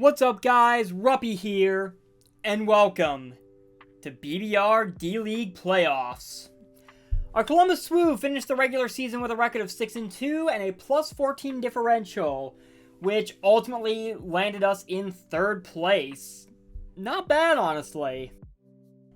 What's up guys, Ruppy here, and welcome to BBR-D League Playoffs. Our Columbus Swoo finished the regular season with a record of 6-2 and a plus 14 differential, which ultimately landed us in 3rd place. Not bad, honestly.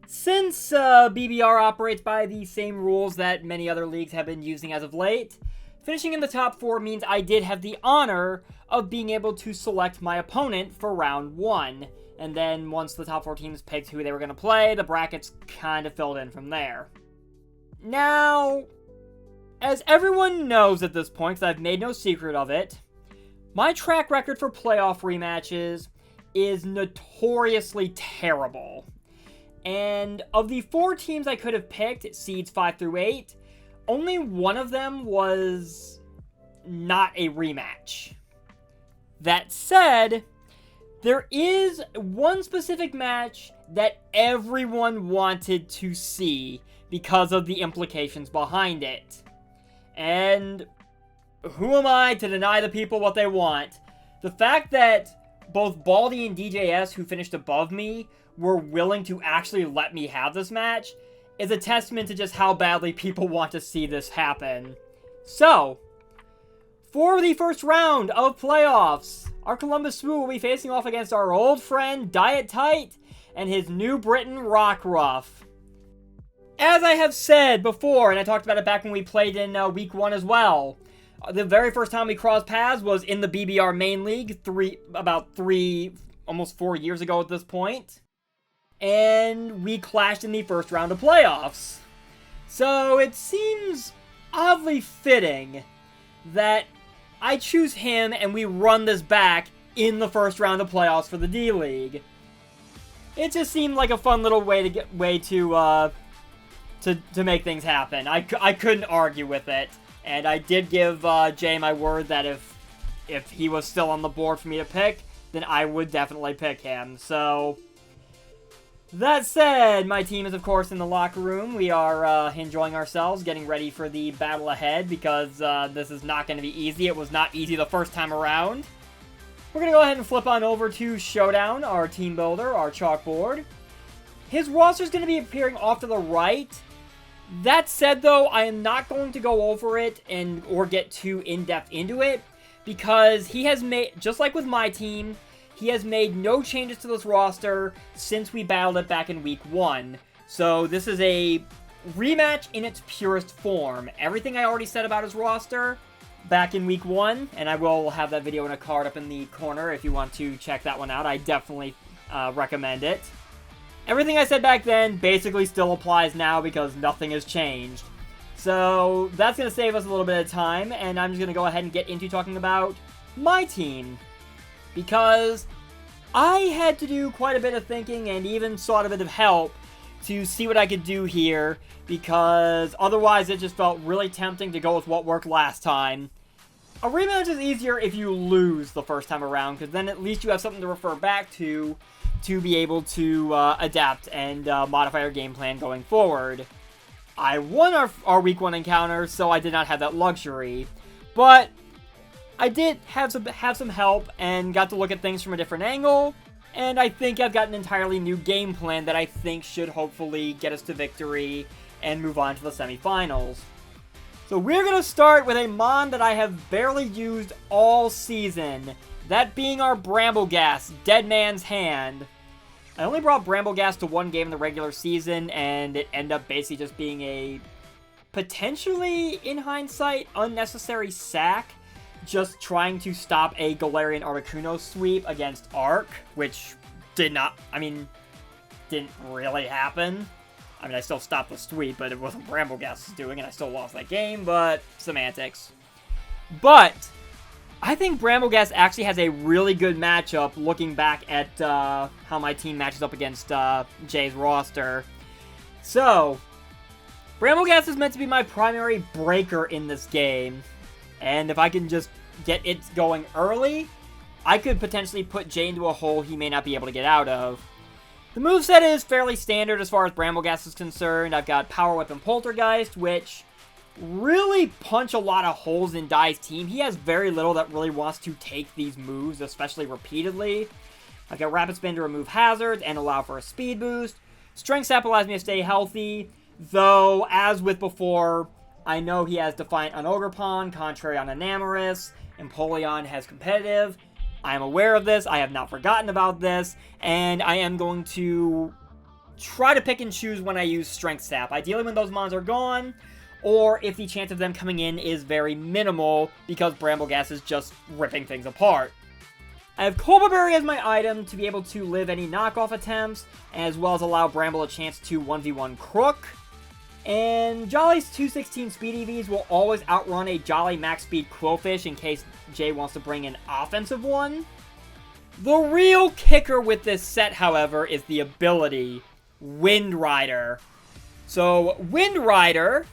Since BBR operates by the same rules that many other leagues have been using as of late, finishing in the top 4 means I did have the honor of being able to select my opponent for round 1. And then once the top 4 teams picked who they were going to play, the brackets kind of filled in from there. Now, as everyone knows at this point, because I've made no secret of it, my track record for playoff rematches is notoriously terrible. And of the 4 teams I could have picked, seeds 5 through 8, only one of them was not a rematch. That said, there is one specific match that everyone wanted to see because of the implications behind it. And who am I to deny the people what they want? The fact that both Baldy and DJS, who finished above me, were willing to actually let me have this match is a testament to just how badly people want to see this happen. So, for the first round of playoffs, our Columbus Swoo will be facing off against our old friend DyeItTight and his new Britain Rockruff. As I have said before, and I talked about it back when we played in week 1 as well, the very first time we crossed paths was in the BBR main league, almost 4 years ago at this point. And we clashed in the first round of playoffs. So it seems oddly fitting that I choose him and we run this back in the first round of playoffs for the D League. It just seemed like a fun little way to make things happen. I couldn't argue with it, and I did give Jay my word that if he was still on the board for me to pick, then I would definitely pick him. So that said, my team is, of course, in the locker room. We are enjoying ourselves, getting ready for the battle ahead, because this is not going to be easy. It was not easy the first time around. We're going to go ahead and flip on over to Showdown, our team builder, our chalkboard. His roster is going to be appearing off to the right. That said, though, I am not going to go over it or get too in-depth into it, because he has made, just like with my team, he has made no changes to this roster since we battled it back in week 1. So this is a rematch in its purest form. Everything I already said about his roster back in week 1, and I will have that video in a card up in the corner if you want to check that one out. I definitely recommend it. Everything I said back then basically still applies now because nothing has changed. So that's going to save us a little bit of time, and I'm just going to go ahead and get into talking about my team. Because I had to do quite a bit of thinking and even sought a bit of help to see what I could do here, because otherwise it just felt really tempting to go with what worked last time. A rematch is easier if you lose the first time around, because then at least you have something to refer back to be able to adapt and modify your game plan going forward. I won our week 1 encounter, so I did not have that luxury, but I did have some help and got to look at things from a different angle, and I think I've got an entirely new game plan that I think should hopefully get us to victory and move on to the semifinals. So we're going to start with a mon that I have barely used all season, that being our Brambleghast, Dead Man's Hand. I only brought Brambleghast to 1 game in the regular season, and it ended up basically just being a potentially, in hindsight, unnecessary sack, just trying to stop a Galarian Articuno sweep against Arc, which didn't really happen. I mean, I still stopped the sweep, but it wasn't Brambleghast doing it. I still lost that game, but semantics. But I think Brambleghast actually has a really good matchup looking back at how my team matches up against Jay's roster. So, Brambleghast is meant to be my primary breaker in this game. And if I can just get it going early, I could potentially put Jay into a hole he may not be able to get out of. The moveset is fairly standard as far as Brambleghast is concerned. I've got Power Whip and Poltergeist, which really punch a lot of holes in Dye's team. He has very little that really wants to take these moves, especially repeatedly. I've got Rapid Spin to remove hazards and allow for a speed boost. Strength Sap allows me to stay healthy, though, as with before, I know he has Defiant on Ogerpon, Contrary on Enamorus, Empoleon has Competitive. I am aware of this, I have not forgotten about this, and I am going to try to pick and choose when I use Strength Sap. Ideally when those mons are gone, or if the chance of them coming in is very minimal, because Brambleghast is just ripping things apart. I have Cobra Berry as my item to be able to live any knockoff attempts, as well as allow Bramble a chance to 1v1 Crook. And Jolly's 216 speed EVs will always outrun a Jolly max speed Quillfish in case Jay wants to bring an offensive one. The real kicker with this set, however, is the ability, Wind Rider. So, Wind Rider,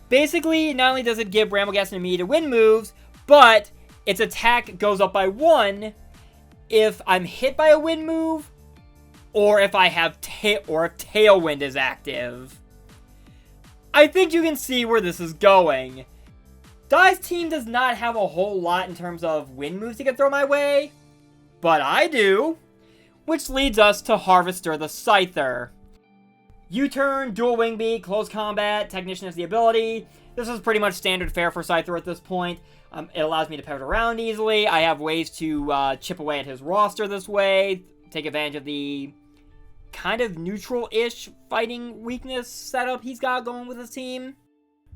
basically, not only does it give Brambleghast an immediate wind moves, but its attack goes up by 1 if I'm hit by a wind move, or if I have if Tailwind is active. I think you can see where this is going. Dye's team does not have a whole lot in terms of wind moves he can throw my way, but I do. Which leads us to Harvester the Scyther. U-turn, dual wing beat, close combat, Technician has the ability. This is pretty much standard fare for Scyther at this point. It allows me to pivot around easily. I have ways to chip away at his roster this way, take advantage of the kind of neutral-ish fighting weakness setup he's got going with his team.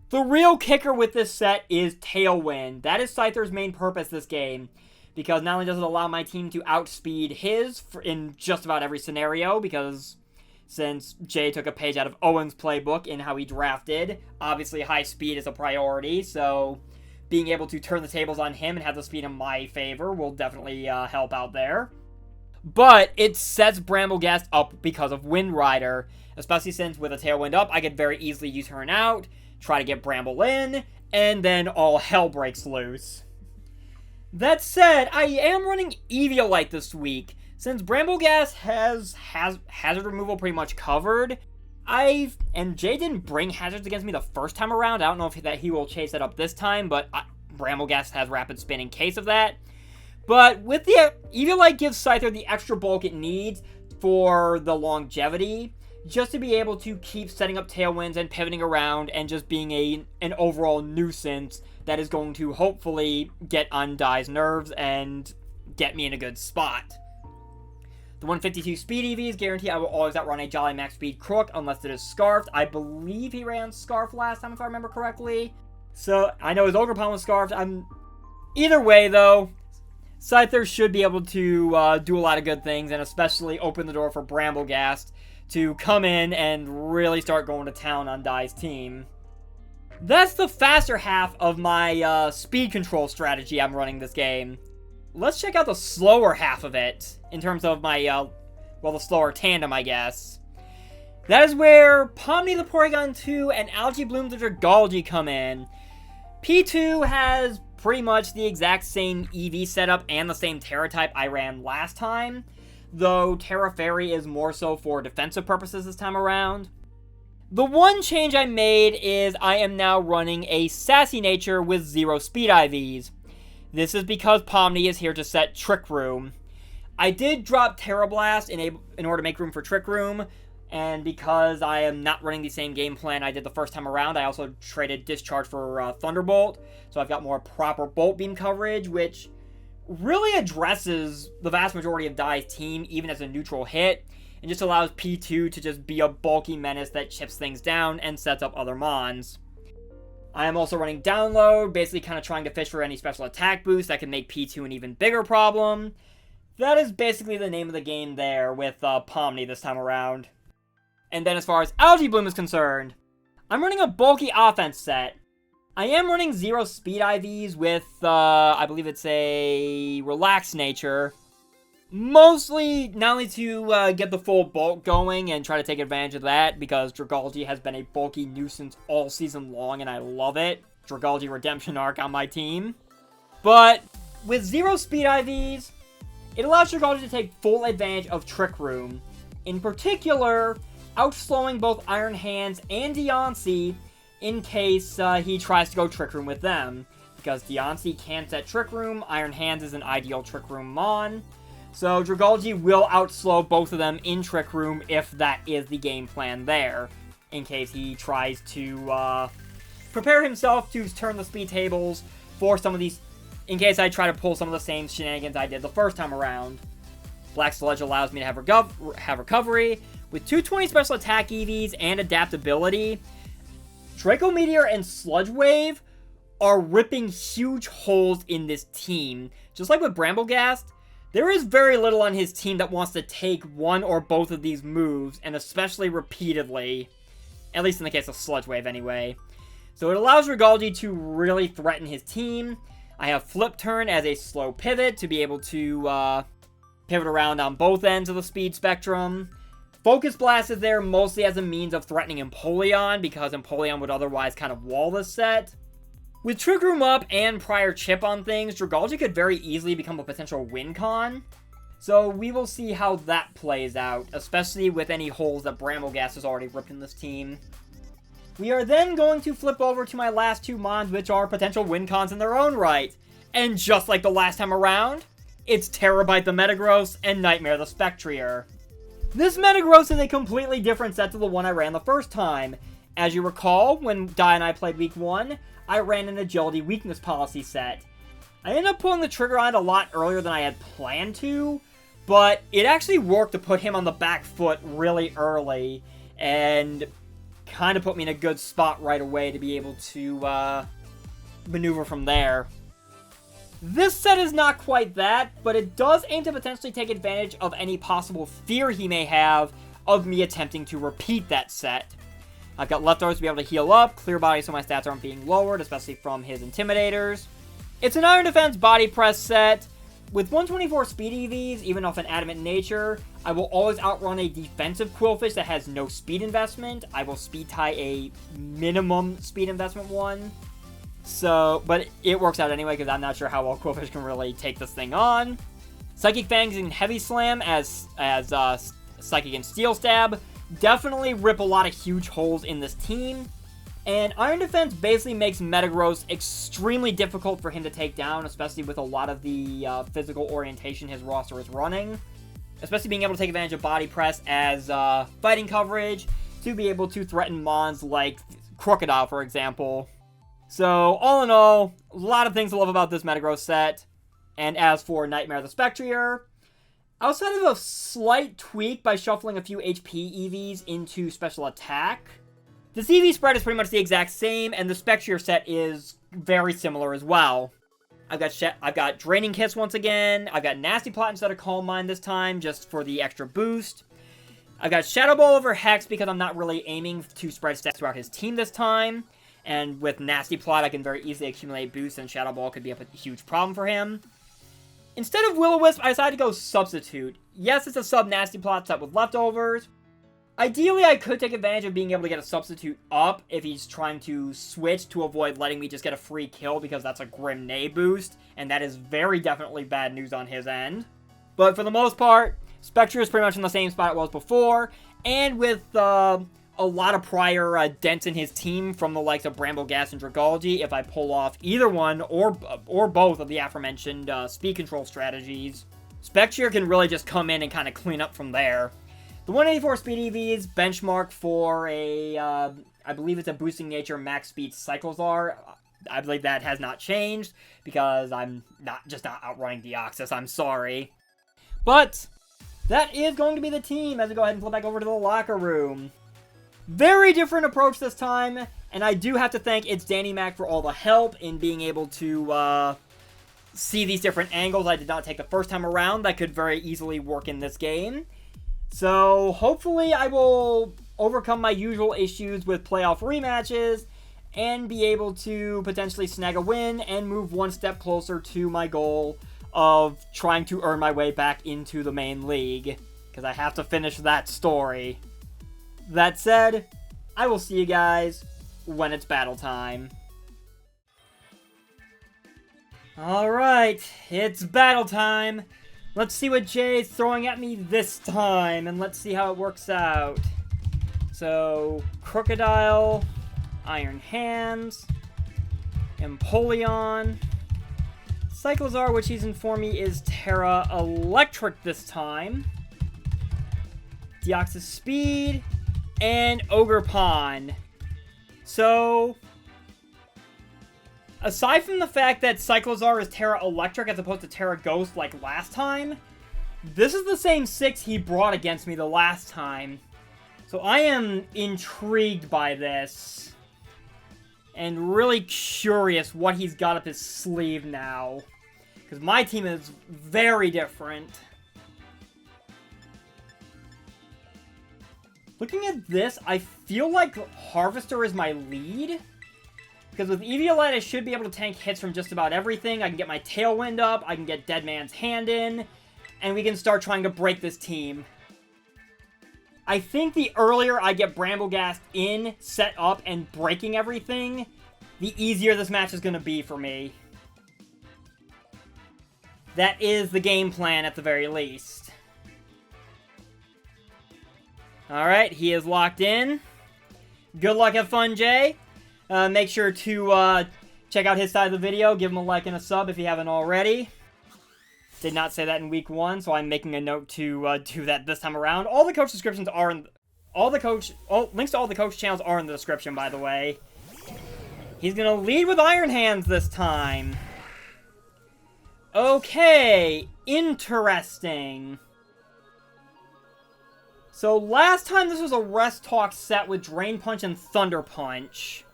The real kicker with this set is Tailwind. That is Scyther's main purpose this game, because not only does it allow my team to outspeed his in just about every scenario, because since Jay took a page out of Owen's playbook in how he drafted, obviously high speed is a priority, so being able to turn the tables on him and have the speed in my favor will definitely help out there. But it sets Brambleghast up because of Wind Rider, especially since with a Tailwind up, I could very easily U-turn out, try to get Bramble in, and then all hell breaks loose. That said, I am running Eviolite this week. Since Brambleghast has hazard removal pretty much covered, and Jay didn't bring hazards against me the first time around. I don't know if he will chase that up this time, but Brambleghast has Rapid Spin in case of that. But with the Eviolite gives Scyther the extra bulk it needs for the longevity, just to be able to keep setting up Tailwinds and pivoting around and just being an overall nuisance that is going to hopefully get on Dye's nerves and get me in a good spot. The 152 speed EVs guarantee I will always outrun a Jolly max speed Crook unless it is Scarfed. I believe he ran Scarf last time if I remember correctly. So I know his Ogerpon was Scarfed. Either way though, Scyther should be able to do a lot of good things, and especially open the door for Brambleghast to come in and really start going to town on Dye's team. That's the faster half of my speed control strategy I'm running this game. Let's check out the slower half of it, in terms of my, the slower tandem, I guess. That is where Pomni the Porygon 2 and Algae Bloom the Dragalge come in. P2 has pretty much the exact same EV setup and the same Terra type I ran last time, though Terra Fairy is more so for defensive purposes this time around. The one change I made is I am now running a Sassy Nature with 0 speed IVs. This is because Pomni is here to set Trick Room. I did drop Terra Blast in order to make room for Trick Room, and because I am not running the same game plan I did the first time around, I also traded Discharge for Thunderbolt, so I've got more proper Bolt Beam coverage, which really addresses the vast majority of Dye's team, even as a neutral hit, and just allows P2 to just be a bulky menace that chips things down and sets up other mons. I am also running Download, basically kind of trying to fish for any special attack boost that can make P2 an even bigger problem. That is basically the name of the game there with Pomni this time around. And then as far as Algae Bloom is concerned, I'm running a bulky offense set. I am running 0 speed IVs with, I believe it's a Relaxed Nature. Mostly, not only to get the full bulk going and try to take advantage of that, because Dragalge has been a bulky nuisance all season long, and I love it. Dragalge Redemption Arc on my team. But with 0 speed IVs, it allows Dragalge to take full advantage of Trick Room. In particular, outslowing both Iron Hands and Deontay in case he tries to go Trick Room with them. Because Deontay can set Trick Room, Iron Hands is an ideal Trick Room mon. So Dragalge will outslow both of them in Trick Room if that is the game plan there, in case he tries to prepare himself to turn the speed tables for some of these, in case I try to pull some of the same shenanigans I did the first time around. Black Sludge allows me to have recovery. With 220 special attack EVs and adaptability, Draco Meteor and Sludge Wave are ripping huge holes in this team. Just like with Bramblegast, there is very little on his team that wants to take one or both of these moves, and especially repeatedly. At least in the case of Sludge Wave, anyway. So it allows Dragalge to really threaten his team. I have Flip Turn as a slow pivot to be able to pivot around on both ends of the speed spectrum. Focus Blast is there mostly as a means of threatening Empoleon, because Empoleon would otherwise kind of wall this set. With Trick Room up and prior chip on things, Dragalge could very easily become a potential win con. So we will see how that plays out, especially with any holes that Bramblegast has already ripped in this team. We are then going to flip over to my last two mons, which are potential win cons in their own right. And just like the last time around, it's Terabyte the Metagross and Nightmare the Spectrier. This Metagross is a completely different set to the one I ran the first time. As you recall, when Dye and I played week 1, I ran an Agility Weakness Policy set. I ended up pulling the trigger on it a lot earlier than I had planned to, but it actually worked to put him on the back foot really early, and kind of put me in a good spot right away to be able to maneuver from there. This set is not quite that, but it does aim to potentially take advantage of any possible fear he may have of me attempting to repeat that set. I've got leftovers to be able to heal up, clear body so my stats aren't being lowered, especially from his Intimidators. It's an Iron Defense Body Press set. With 124 speed EVs, even off an Adamant Nature, I will always outrun a defensive Quillfish that has no speed investment. I will speed tie a minimum speed investment one. So, but it works out anyway, because I'm not sure how well Quillfish can really take this thing on. Psychic Fangs and Heavy Slam as Psychic and Steel Stab definitely rip a lot of huge holes in this team. And Iron Defense basically makes Metagross extremely difficult for him to take down, especially with a lot of the physical orientation his roster is running. Especially being able to take advantage of Body Press as fighting coverage to be able to threaten mons like Crocodile, for example. So, all in all, a lot of things to love about this Metagross set. And as for Nightmare the Spectrier, outside of a slight tweak by shuffling a few HP EVs into special attack, the CV spread is pretty much the exact same, and the Spectrier set is very similar as well. I've got Draining Kiss once again. I've got Nasty Plot instead of Calm Mind this time, just for the extra boost. I've got Shadow Ball over Hex because I'm not really aiming to spread stats throughout his team this time. And with Nasty Plot, I can very easily accumulate boosts, and Shadow Ball could be a huge problem for him. Instead of Will-O-Wisp, I decided to go Substitute. Yes, it's a sub-Nasty Plot set with leftovers. Ideally, I could take advantage of being able to get a Substitute up if he's trying to switch to avoid letting me just get a free kill, because that's a Grim Neigh boost, and that is very definitely bad news on his end. But for the most part, Spectre is pretty much in the same spot it was before, and with a lot of prior dents in his team from the likes of Bramblegast and Dragalge, if I pull off either one or both of the aforementioned speed control strategies, Spectre can really just come in and kind of clean up from there. The 184 speed EVs benchmark for a, I believe it's a Boosting Nature max speed Cyclozar. I believe that has not changed, because I'm not outrunning Deoxys, I'm sorry. But that is going to be the team as we go ahead and flip back over to the locker room. Very different approach this time, and I do have to thank It's Danny Mac for all the help in being able to see these different angles I did not take the first time around that could very easily work in this game. So hopefully I will overcome my usual issues with playoff rematches and be able to potentially snag a win and move one step closer to my goal of trying to earn my way back into the main league, because I have to finish that story. That said, I will see you guys when it's battle time. Alright, it's battle time. Let's see what Jay's throwing at me this time, and let's see how it works out. So, Crocodile, Iron Hands, Empoleon, Cyclozar, which he's informed me is Terra Electric this time. Deoxys Speed, and Ogerpon. So, aside from the fact that Cyclozar is Terra Electric as opposed to Terra Ghost like last time, this is the same 6 he brought against me the last time. So I am intrigued by this. And really curious what he's got up his sleeve now. Because my team is very different. Looking at this, I feel like Harvester is my lead. Because with Eviolite, I should be able to tank hits from just about everything. I can get my Tailwind up, I can get Dead Man's Hand in, and we can start trying to break this team. I think the earlier I get Bramblegast in, set up, and breaking everything, the easier this match is going to be for me. That is the game plan at the very least. Alright, he is locked in. Good luck, have fun, Jay. Make sure to check out his side of the video. Give him a like and a sub if you haven't already. Did not say that in week 1, so I'm making a note to do that this time around. All the coach descriptions are in... links to all the coach channels are in the description, by the way. He's gonna lead with Iron Hands this time. Okay, interesting. So last time this was a Rest Talk set with Drain Punch and Thunder Punch.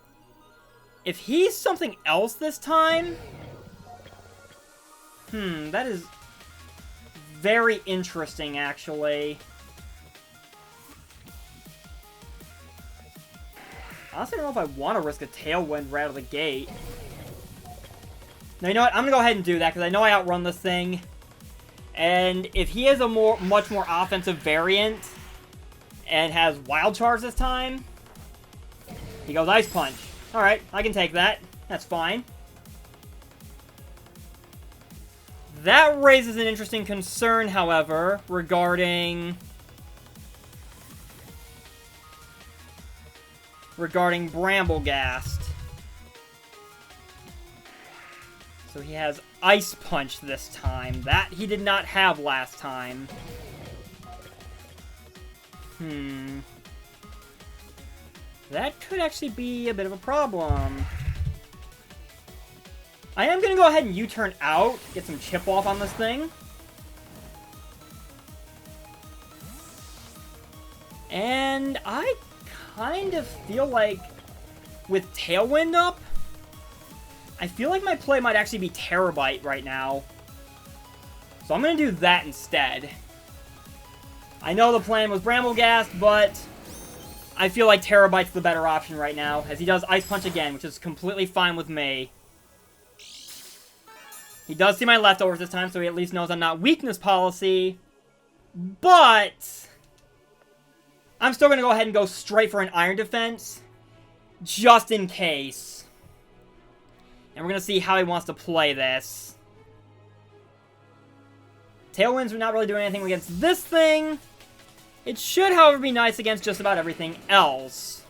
If he's something else this time... that is very interesting, actually. Honestly, I don't know if I want to risk a Tailwind right out of the gate. No, you know what? I'm going to go ahead and do that, because I know I outrun this thing. And if he is a much more offensive variant, and has Wild Charge this time, he goes Ice Punch. Alright, I can take that. That's fine. That raises an interesting concern, however, regarding Bramblegast. So he has Ice Punch this time. That he did not have last time. That could actually be a bit of a problem. I am going to go ahead and U-turn out, get some chip off on this thing. And I kind of feel like with Tailwind up, I feel like my play might actually be Terabyte right now. So I'm going to do that instead. I know the plan was Bramblegast, but I feel like Terabyte's the better option right now, as he does Ice Punch again, which is completely fine with me. He does see my leftovers this time, so he at least knows I'm not weakness policy. But I'm still going to go ahead and go straight for an Iron Defense, just in case. And we're going to see how he wants to play this. Tailwinds are not really doing anything against this thing. It should, however, be nice against just about everything else.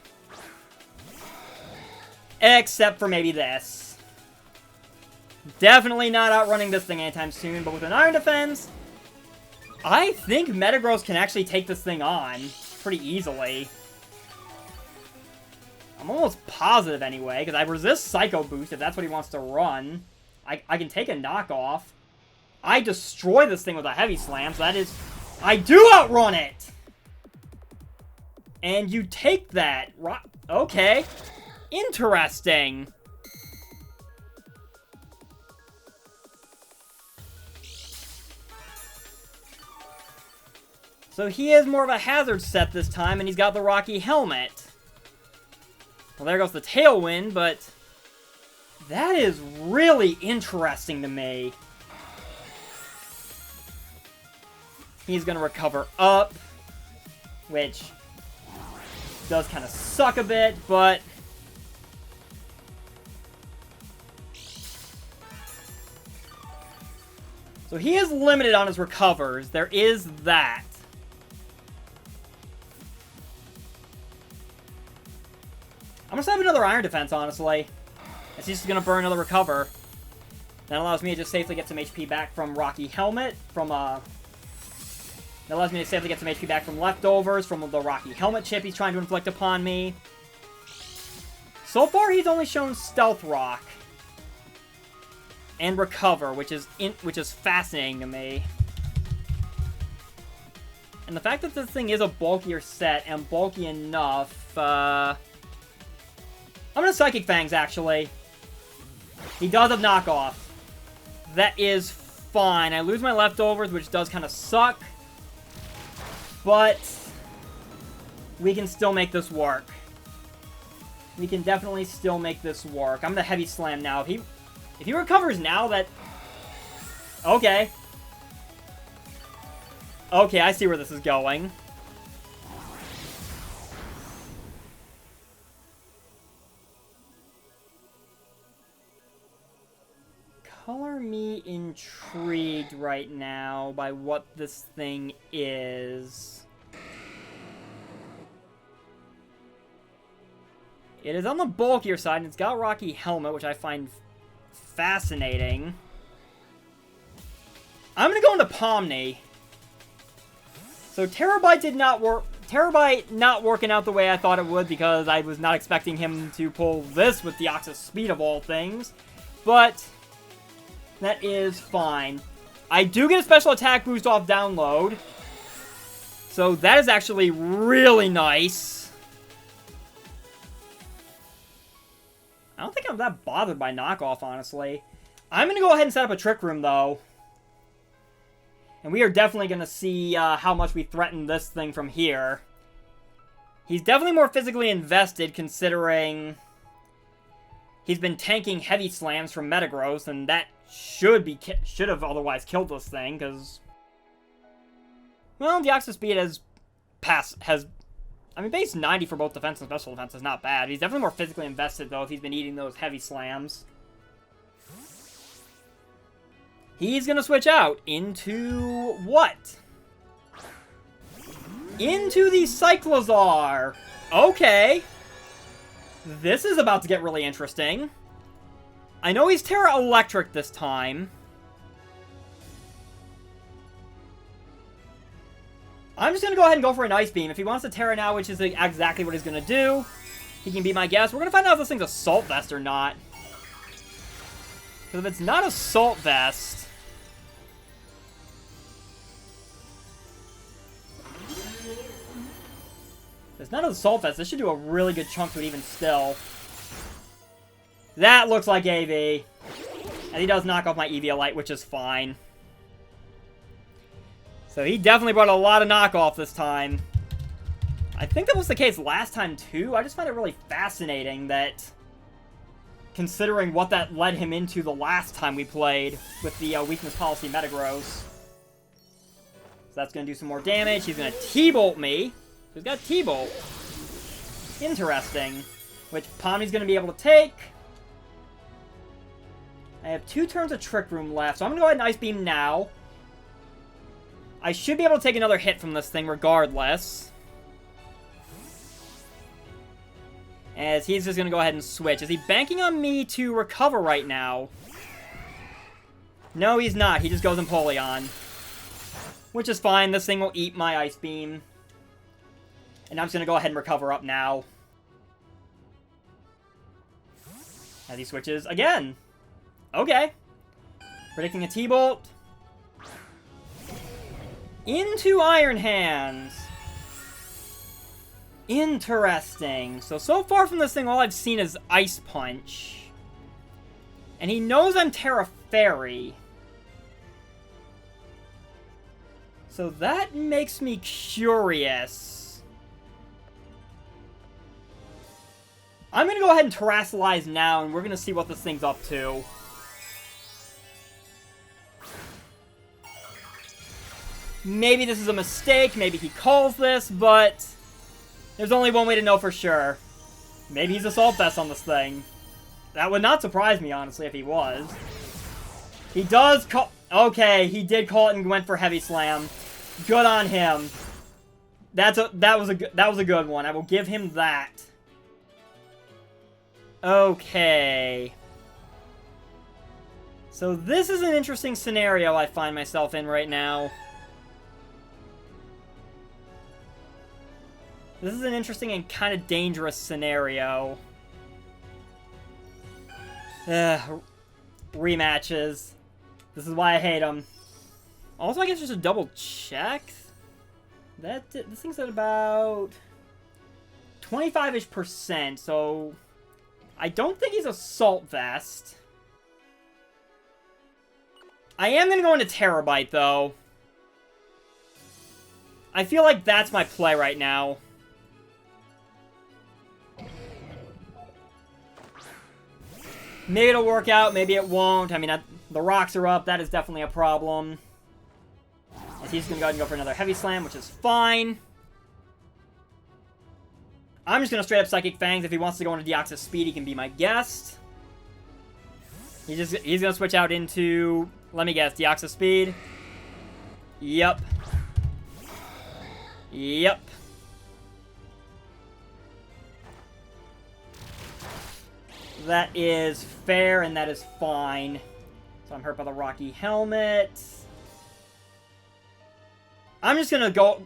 Except for maybe this. Definitely not outrunning this thing anytime soon, but with an Iron Defense, I think Metagross can actually take this thing on pretty easily. I'm almost positive anyway, because I resist Psycho Boost if that's what he wants to run. I can take a knockoff. I destroy this thing with a Heavy Slam, so that is... I do outrun it! And you take that. Okay. Interesting. So he is more of a hazard set this time, and he's got the Rocky Helmet. Well, there goes the Tailwind, but that is really interesting to me. He's going to recover up, which does kind of suck a bit, but so he is limited on his recovers. There is that. I'm going to have another Iron Defense, honestly. As he's just going to burn another recover. That allows me to just safely get some HP back from Rocky Helmet, that allows me to safely get some HP back from leftovers, from the Rocky Helmet chip he's trying to inflict upon me. So far, he's only shown Stealth Rock and Recover, which is fascinating to me. And the fact that this thing is a bulkier set and bulky enough, I'm gonna Psychic Fangs, actually. He does have knockoff. That is fine. I lose my leftovers, which does kind of suck. But we can still make this work. We can definitely still make this work. I'm gonna Heavy Slam now. If he recovers now, that... Okay. Okay, I see where this is going. Color me intrigued right now by what this thing is. It is on the bulkier side, and it's got Rocky Helmet, which I find fascinating. I'm gonna go into Pomni. So Terabyte did not work. Terabyte not working out the way I thought it would, because I was not expecting him to pull this with Deoxys Speed of all things. But that is fine. I do get a special attack boost off download. So that is actually really nice. I don't think I'm that bothered by knockoff, honestly. I'm going to go ahead and set up a Trick Room, though. And we are definitely going to see how much we threaten this thing from here. He's definitely more physically invested, considering he's been tanking Heavy Slams from Metagross, and that should have otherwise killed this thing, because... Well, Deoxys Speed I mean, base 90 for both defense and special defense is not bad. He's definitely more physically invested, though, if he's been eating those Heavy Slams. He's gonna switch out into what? Into the Cyclozar. Okay. This is about to get really interesting. I know he's Terra Electric this time. I'm just going to go ahead and go for an Ice Beam. If he wants to Terra now, which is exactly what he's going to do, he can be my guess. We're going to find out if this thing's Assault Vest or not. Because if it's not Assault Vest... If it's not Assault Vest, this should do a really good chunk to it even still. That looks like AV. And he does knock off my Eviolite, which is fine. So he definitely brought a lot of knockoff this time. I think that was the case last time, too. I just find it really fascinating that, considering what that led him into the last time we played with the Weakness Policy Metagross. So that's going to do some more damage. He's going to T-Bolt me. He's got T-Bolt. Interesting. Which Pomni's going to be able to take. I have 2 turns of Trick Room left, so I'm going to go ahead and Ice Beam now. I should be able to take another hit from this thing regardless. As he's just going to go ahead and switch. Is he banking on me to recover right now? No, he's not. He just goes Empoleon. Which is fine. This thing will eat my Ice Beam. And I'm just going to go ahead and recover up now. As he switches again. Okay. Predicting a T-Bolt. Into Iron Hands. Interesting. So far from this thing, all I've seen is Ice Punch. And he knows I'm Terra Fairy. So that makes me curious. I'm going to go ahead and Terrasilize now, and we're going to see what this thing's up to. Maybe this is a mistake, maybe he calls this, but there's only one way to know for sure. Maybe he's Assault Vest on this thing. That would not surprise me, honestly, if he was. He does call... Okay, he did call it and went for Heavy Slam. Good on him. That was a good one. I will give him that. Okay. So this is an interesting scenario I find myself in right now. This is an interesting and kind of dangerous scenario. Rematches. This is why I hate them. Also, I guess just a double check. This thing's at about 25-ish%, so I don't think he's Assault Vest. I am going to go into Terabyte, though. I feel like that's my play right now. Maybe it'll work out, maybe it won't. I mean, the rocks are up. That is definitely a problem. And he's going to go ahead and go for another Heavy Slam, which is fine. I'm just going to straight up Psychic Fangs. If he wants to go into Deoxys Speed, he can be my guest. He's going to switch out into, let me guess, Deoxys Speed. Yep. Yep. That is fair, and that is fine. So I'm hurt by the Rocky Helmet. I'm just gonna go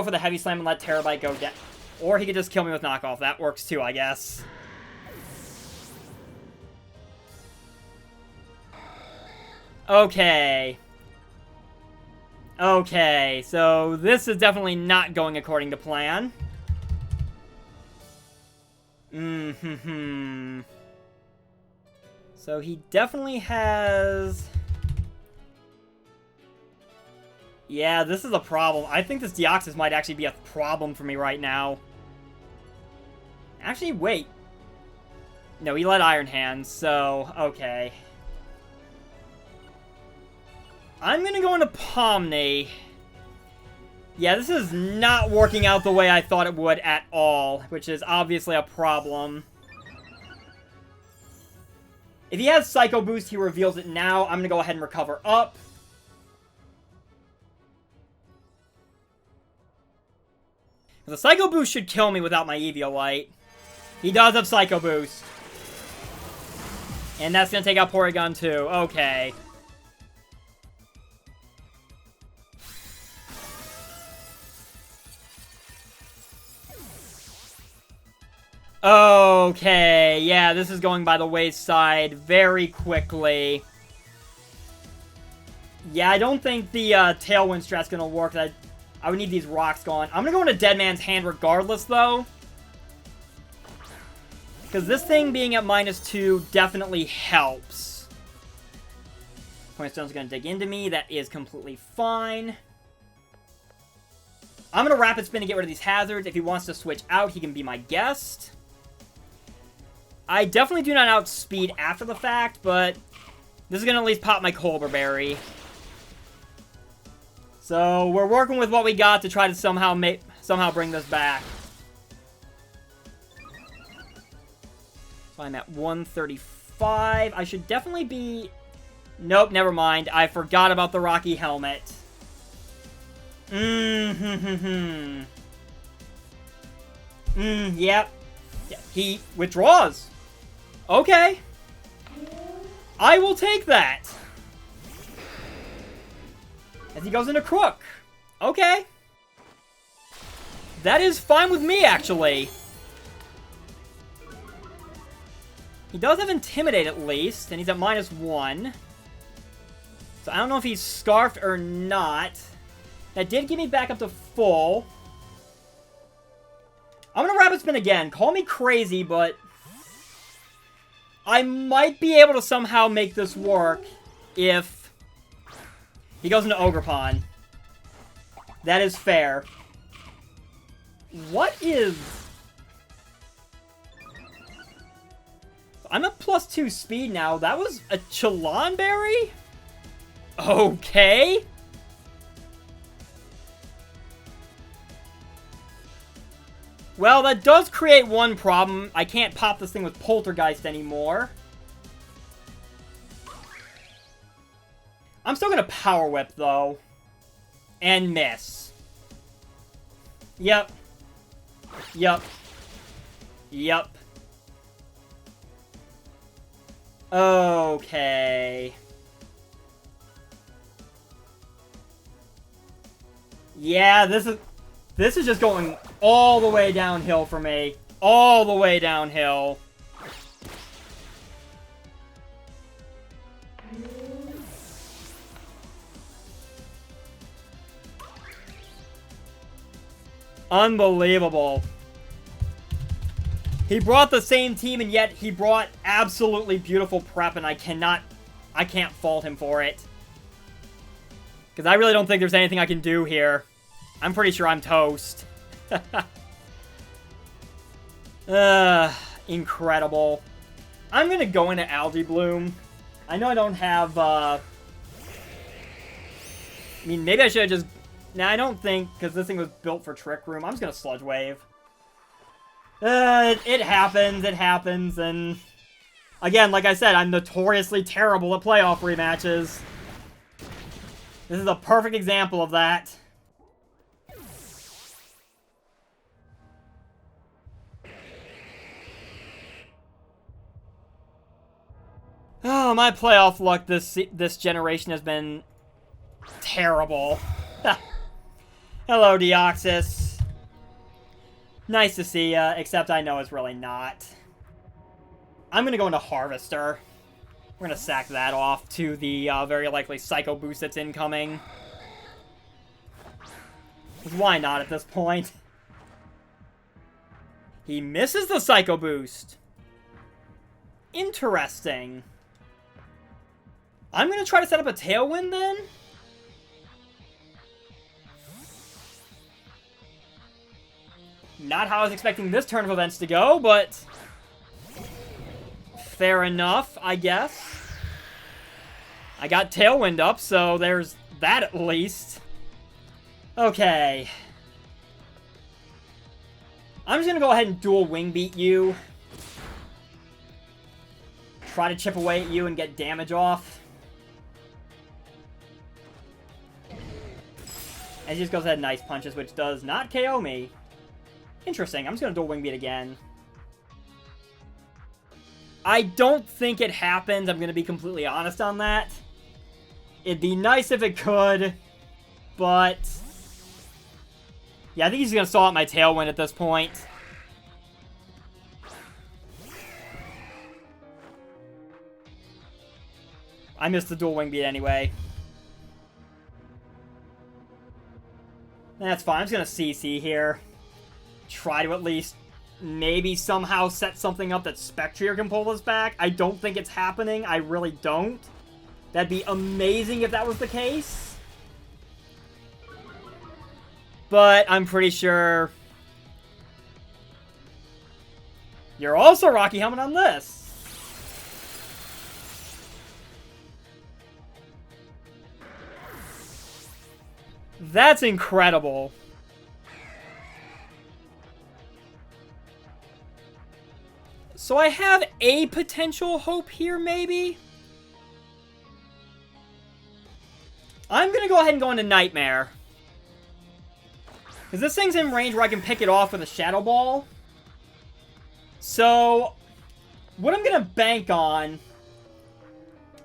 for the Heavy Slam and let Terabyte go down. Or he could just kill me with Knockoff. That works too, I guess. Okay. Okay, so this is definitely not going according to plan. So he definitely has... Yeah, this is a problem. I think this Deoxys might actually be a problem for me right now. Actually, wait. No, he let Iron Hands, so... Okay. I'm gonna go into Pomni. Yeah, this is not working out the way I thought it would at all, which is obviously a problem. If he has Psycho Boost, he reveals it now. I'm gonna go ahead and recover up. The Psycho Boost should kill me without my Eviolite. He does have Psycho Boost. And that's gonna take out Porygon too. Okay. Okay, yeah, this is going by the wayside very quickly. Yeah, I don't think the Tailwind strat's gonna work. I would need these rocks gone. I'm gonna go into Dead Man's Hand regardless, though. Because this thing being at -2 definitely helps. Point Stone's gonna dig into me. That is completely fine. I'm gonna Rapid Spin to get rid of these hazards. If he wants to switch out, he can be my guest. I definitely do not outspeed after the fact, but this is going to at least pop my Colbur Berry. So we're working with what we got to try to somehow bring this back. So I'm at 135. I should definitely be... Nope, never mind. I forgot about the Rocky Helmet. Yep. He withdraws. Okay. I will take that. As he goes into Crook. Okay. That is fine with me, actually. He does have Intimidate at least, and he's at -1. So I don't know if he's Scarfed or not. That did get me back up to full. I'm gonna Rapid Spin again. Call me crazy, but I might be able to somehow make this work if he goes into Ogerpon. That is fair. What is... I'm at +2 speed now. That was a Chilanberry? Okay. Well, that does create one problem. I can't pop this thing with Poltergeist anymore. I'm still gonna Power Whip, though. And miss. Yep. Yep. Yep. Okay. Yeah, this is just going all the way downhill for me. All the way downhill. Unbelievable. He brought the same team, and yet he brought absolutely beautiful prep, and I can't fault him for it. Because I really don't think there's anything I can do here. I'm pretty sure I'm toast. Incredible. I'm going to go into Algae Bloom. I know I don't have, I mean, maybe I should have just... Nah, I don't think, because this thing was built for Trick Room. I'm just going to Sludge Wave. It happens, and... Again, like I said, I'm notoriously terrible at playoff rematches. This is a perfect example of that. Oh, my playoff luck this generation has been terrible. Hello, Deoxys. Nice to see ya, except I know it's really not. I'm gonna go into Harvester. We're gonna sack that off to the very likely Psycho Boost that's incoming. 'Cause why not at this point? He misses the Psycho Boost. Interesting. I'm gonna try to set up a Tailwind then? Not how I was expecting this turn of events to go, but... Fair enough, I guess. I got Tailwind up, so there's that at least. Okay. I'm just gonna go ahead and dual Wing Beat you. Try to chip away at you and get damage off. And he just goes ahead and Ice Punches, which does not KO me. Interesting. I'm just going to dual Wing Beat again. I don't think it happens. I'm going to be completely honest on that. It'd be nice if it could, but... Yeah, I think he's going to stall out my Tailwind at this point. I missed the dual Wing Beat anyway. That's fine. I'm just going to CC here. Try to at least maybe somehow set something up that Spectrier can pull us back. I don't think it's happening. I really don't. That'd be amazing if that was the case. But I'm pretty sure... You're also Rocky Helmet on this. That's incredible. So I have a potential hope here, maybe? I'm going to go ahead and go into Nightmare. Because this thing's in range where I can pick it off with a Shadow Ball. So, what I'm going to bank on...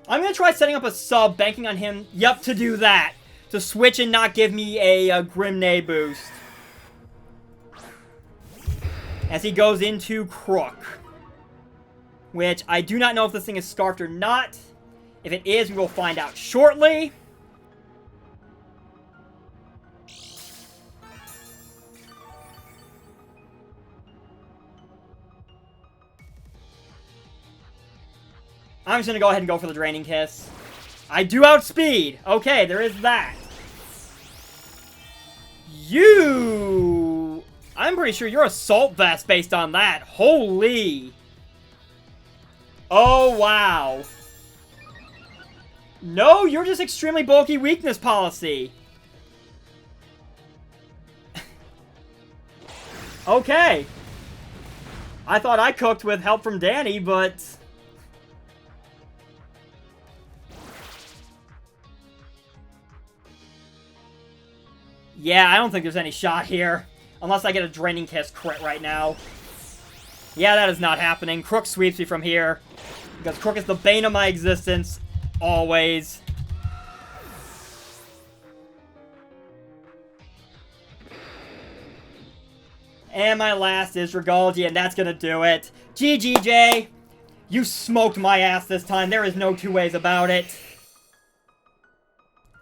I'm going to try setting up a sub, banking on him, yep, to do that. To switch and not give me a Grimnay boost. As he goes into Crook. Which, I do not know if this thing is Scarfed or not. If it is, we will find out shortly. I'm just going to go ahead and go for the Draining Kiss. I do outspeed. Okay, there is that. You... I'm pretty sure you're Assault Vest based on that. Holy... Oh, wow. No, you're just extremely bulky weakness policy. Okay. I thought I cooked with help from Danny, but... Yeah, I don't think there's any shot here. Unless I get a Draining Kiss crit right now. Yeah, that is not happening. Crook sweeps me from here. Because Crook is the bane of my existence. Always. And my last is Dragalge, and that's gonna do it. GGJ, you smoked my ass this time. There is no two ways about it.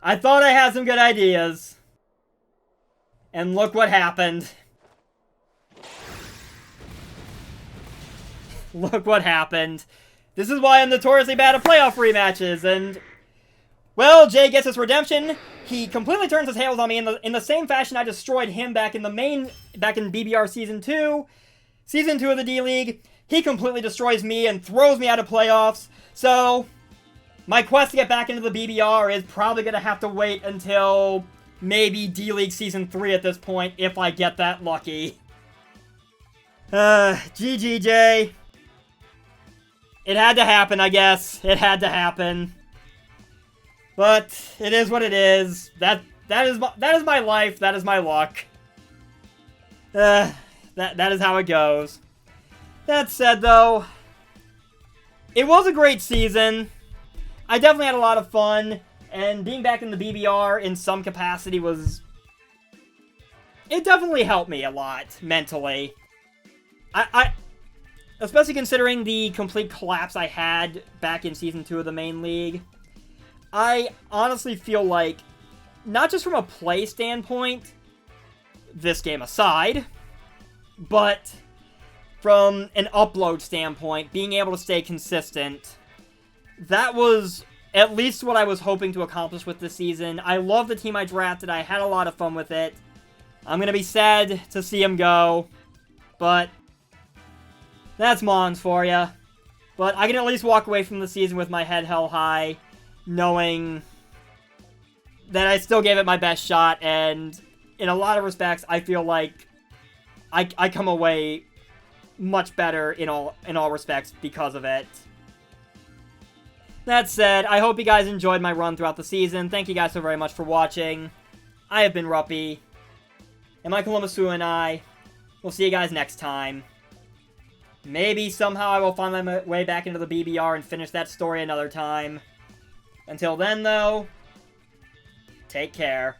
I thought I had some good ideas. And look what happened. Look what happened. This is why I'm notoriously bad at playoff rematches, and... well, Jay gets his redemption. He completely turns his tails on me in the same fashion I destroyed him back in BBR Season 2. Season 2 of the D-League. He completely destroys me and throws me out of playoffs. So, my quest to get back into the BBR is probably going to have to wait until maybe D-League Season 3 at this point, if I get that lucky. GGJ. It had to happen, I guess. It had to happen. But it is what it is. That is my life. That is my luck. That is how it goes. That said, though, it was a great season. I definitely had a lot of fun, and being back in the BBR in some capacity was... it definitely helped me a lot mentally. Especially considering the complete collapse I had back in Season 2 of the main league. I honestly feel like, not just from a play standpoint, this game aside, but from an upload standpoint, being able to stay consistent, that was at least what I was hoping to accomplish with this season. I love the team I drafted. I had a lot of fun with it. I'm going to be sad to see him go, but that's Mons for ya. But I can at least walk away from the season with my head held high, knowing that I still gave it my best shot, and in a lot of respects, I feel like I come away much better in all respects because of it. That said, I hope you guys enjoyed my run throughout the season. Thank you guys so very much for watching. I have been Ruppy, and my Columbus Swoo and I will see you guys next time. Maybe somehow I will find my way back into the BBR and finish that story another time. Until then, though, take care.